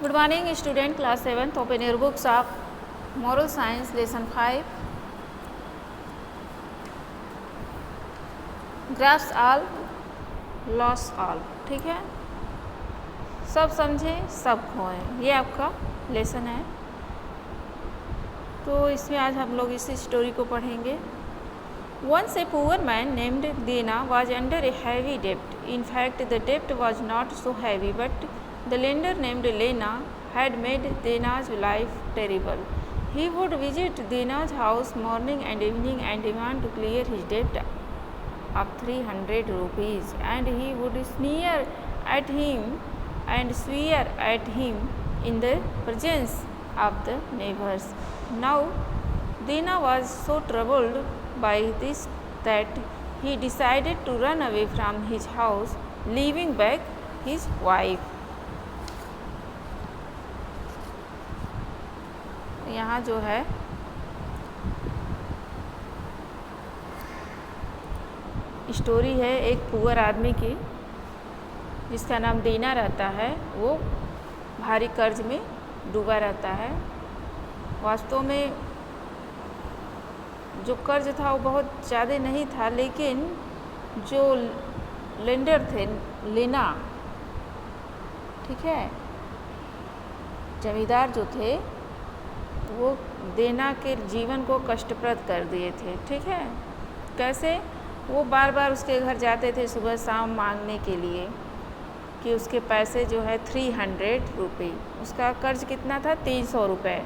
Good morning student, class 7th. Open your books of moral science lesson 5. Grasp all, loss all. ठीक है, सब समझें सब खोएं, ये आपका लेसन है। तो इसमें आज हम लोग इस स्टोरी को पढ़ेंगे। Once a poor man named Dena was under a heavy debt. In fact, the debt was not so heavy, but the lender named Lena had made Dena's life terrible. He would visit Dena's house morning and evening and demand to clear his debt of 300 rupees, and he would sneer at him and swear at him in the presence of the neighbors. Now, Dena was so troubled by this that he decided to run away from his house, leaving back his wife. यहाँ जो है story है एक poor आदमी की जिसका नाम दीना रहता है। वो भारी कर्ज में डूबा रहता है। वास्तव में जो कर्ज था वो बहुत ज़्यादा नहीं था, लेकिन जो लेंडर थे लेना, ठीक है, जमींदार जो थे वो देना के जीवन को कष्टप्रद कर दिए थे। ठीक है, कैसे? वो बार बार उसके घर जाते थे सुबह शाम मांगने के लिए कि उसके पैसे जो है 300 रुपये, उसका कर्ज कितना था 300 रुपये,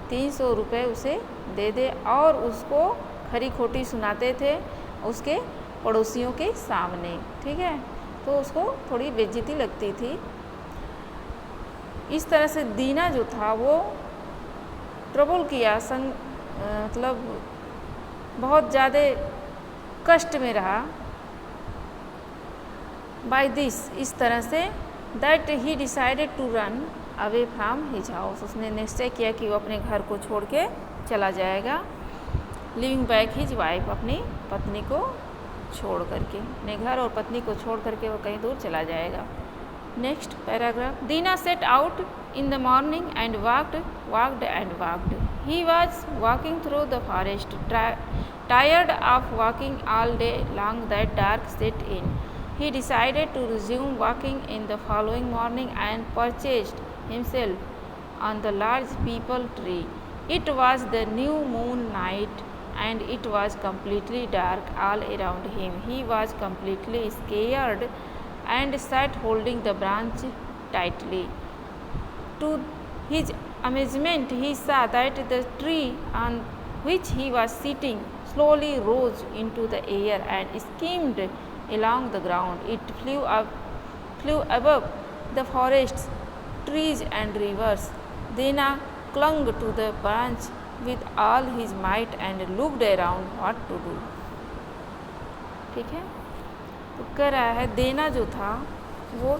300 रुपये उसे दे दे, और उसको खरी खोटी सुनाते थे उसके पड़ोसियों के सामने। ठीक है, तो उसको थोड़ी बेइज्जती लगती थी। इस तरह से दीना जो था वो ट्रबल किया, मतलब बहुत ज़्यादा कष्ट में रहा। बाय दिस, इस तरह से, that he decided to run away from his house, उसने निश्चय किया कि वो अपने घर को छोड़ के चला जाएगा। लिविंग बैक हिज वाइफ, अपनी पत्नी को छोड़ करके, अपने घर और पत्नी को छोड़ करके वो कहीं दूर चला जाएगा। Next paragraph. Dina set out in the morning and walked and walked. He was walking through the forest, tired of walking all day long that dark set in. He decided to resume walking in the following morning and perched himself on the large peepal tree. It was the new moon night and it was completely dark all around him. He was completely scared and sat holding the branch tightly. To his amazement, he saw that the tree on which he was sitting slowly rose into the air and skimmed along the ground. It flew above the forests, trees and rivers. Dena clung to the branch with all his might and looked around what to do. ठीक है, तो कह रहा है देना जो था वो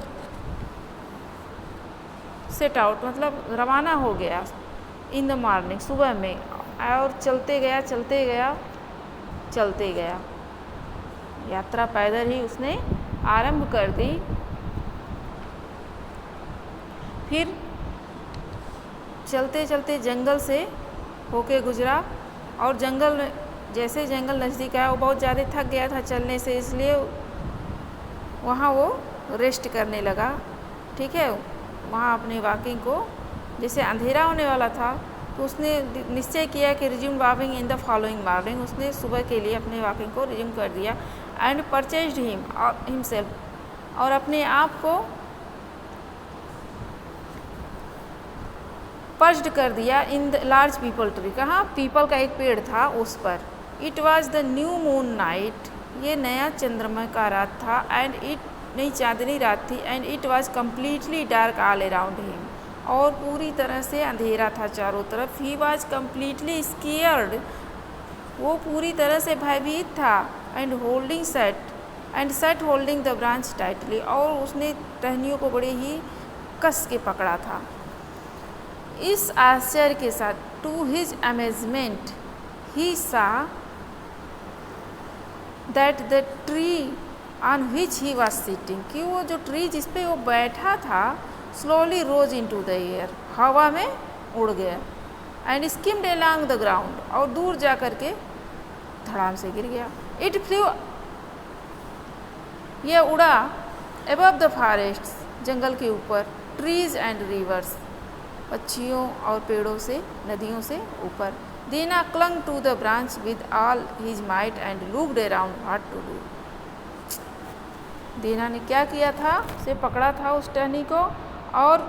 सेट आउट, मतलब रवाना हो गया इन द मॉर्निंग, सुबह में, और चलते गया। यात्रा पैदल ही उसने आरंभ कर दी। फिर चलते चलते जंगल से होके गुजरा, और जंगल में जैसे जंगल नज़दीक आया वो बहुत ज़्यादा थक गया था चलने से, इसलिए वहाँ वो रेस्ट करने लगा। ठीक है, वहाँ अपनी वॉकिंग को, जैसे अंधेरा होने वाला था तो उसने निश्चय किया कि resume walking in the following morning, उसने सुबह के लिए अपने वॉकिंग को रिज्यूम कर दिया। एंड परचेज्ड हिमसेल्फ, और अपने आप को पर्च्ड कर दिया in the large people tree, कहाँ? पीपल का एक पेड़ था उस पर। It was the new moon night, ये नया चंद्रमा का रात था। एंड इट, नई चांदनी रात थी। And it was completely dark all around him, और पूरी तरह से अंधेरा था चारों तरफ। ही वॉज कम्प्लीटली स्केयर्ड, वो पूरी तरह से भयभीत था। And set holding the branch tightly, और उसने टहनियों को बड़े ही कस के पकड़ा था। इस आश्चर्य के साथ, टू हिज अमेजमेंट, ही सा that the tree on which he was sitting, कि वो जो ट्री जिस पे वो बैठा था slowly rose into the air, हवा में उड़ गया, and skimmed along the ground, और दूर जा कर के धड़ाम से गिर गया। इट फ्लू, यह उड़ा अबव द फॉरेस्ट्स, जंगल के ऊपर, ट्रीज एंड रिवर्स, पक्षियों और पेड़ों से, नदियों से ऊपर। Dina clung to the branch with all his might and looked around what to do. Dina ने क्या किया था, उसे पकड़ा था उस टहनी को, और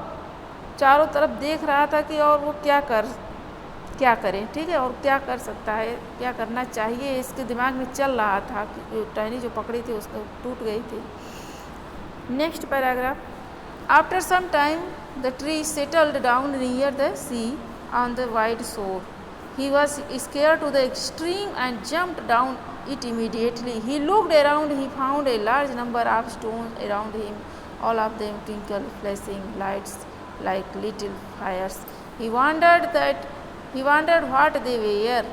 चारों तरफ देख रहा था कि और वो क्या करे, ठीक है, और क्या कर सकता है, क्या करना चाहिए, इसके दिमाग में चल रहा था कि टहनी जो पकड़ी थी उसको टूट गई थी। Next paragraph. After some time the tree settled down near the sea on the wide shore. He was scared to the extreme and jumped down it immediately. He looked around. He found a large number of stones around him, all of them twinkle, flashing lights like little fires. He wondered what they were.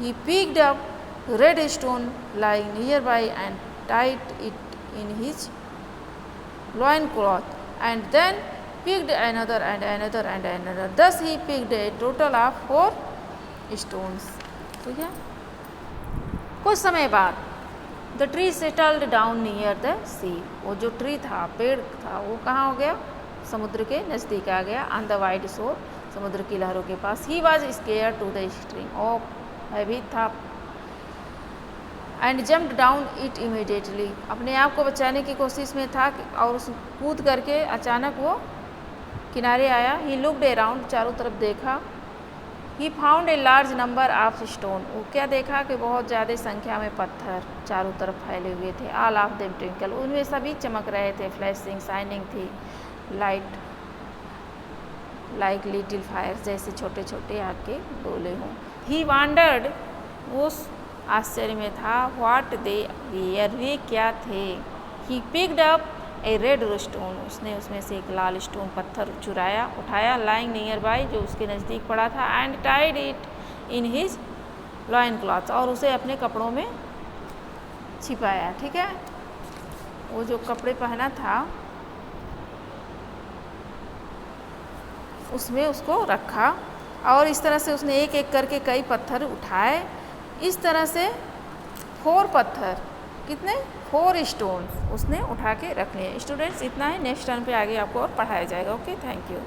He picked up a red stone lying nearby and tied it in his loincloth, and then picked another and another and another. Thus he picked a total of 4 stones. ठीक है। कुछ समय बाद the tree settled down near the sea, वो जो tree था, पेड़ था, वो कहाँ हो गया, समुद्र के नज़दीक आ गया। ऑन द वाइड शोर, समुद्र की लहरों के पास। He was scared to the extreme, ओ भयभीत था। And jumped down it immediately, अपने आप को बचाने की कोशिश में था, और उस कूद करके अचानक वो किनारे आया। ही लुक्ड अराउंड, चारों तरफ देखा। He found a large number of stone, वो क्या देखा कि बहुत ज़्यादा संख्या में पत्थर चारों तरफ फैले हुए थे। ऑल ऑफ देम ट्विंकल, उनमें सभी चमक रहे थे। फ्लैशिंग, शाइनिंग थी। लाइट लाइक लिटिल फायर, जैसे छोटे छोटे आग के गोले हों। ही वांडर्ड, उस आश्चर्य में था। व्हाट दे वेयर, वे क्या थे। He picked up A red stone, उसने उसमें से एक लाल स्टोन, पत्थर उठाया। लाइंग नियर बाई, जो उसके नज़दीक पड़ा था। And tied it in his loincloth, और उसे अपने कपड़ों में छिपाया। ठीक है, वो जो कपड़े पहना था उसमें उसको रखा, और इस तरह से उसने एक एक करके कई पत्थर उठाए। इस तरह से 4 पत्थर, कितने, 4 स्टोन उसने उठा के रख लिए। स्टूडेंट्स, इतना है। नेक्स्ट टर्न पे आगे आपको और पढ़ाया जाएगा। Okay, thank you.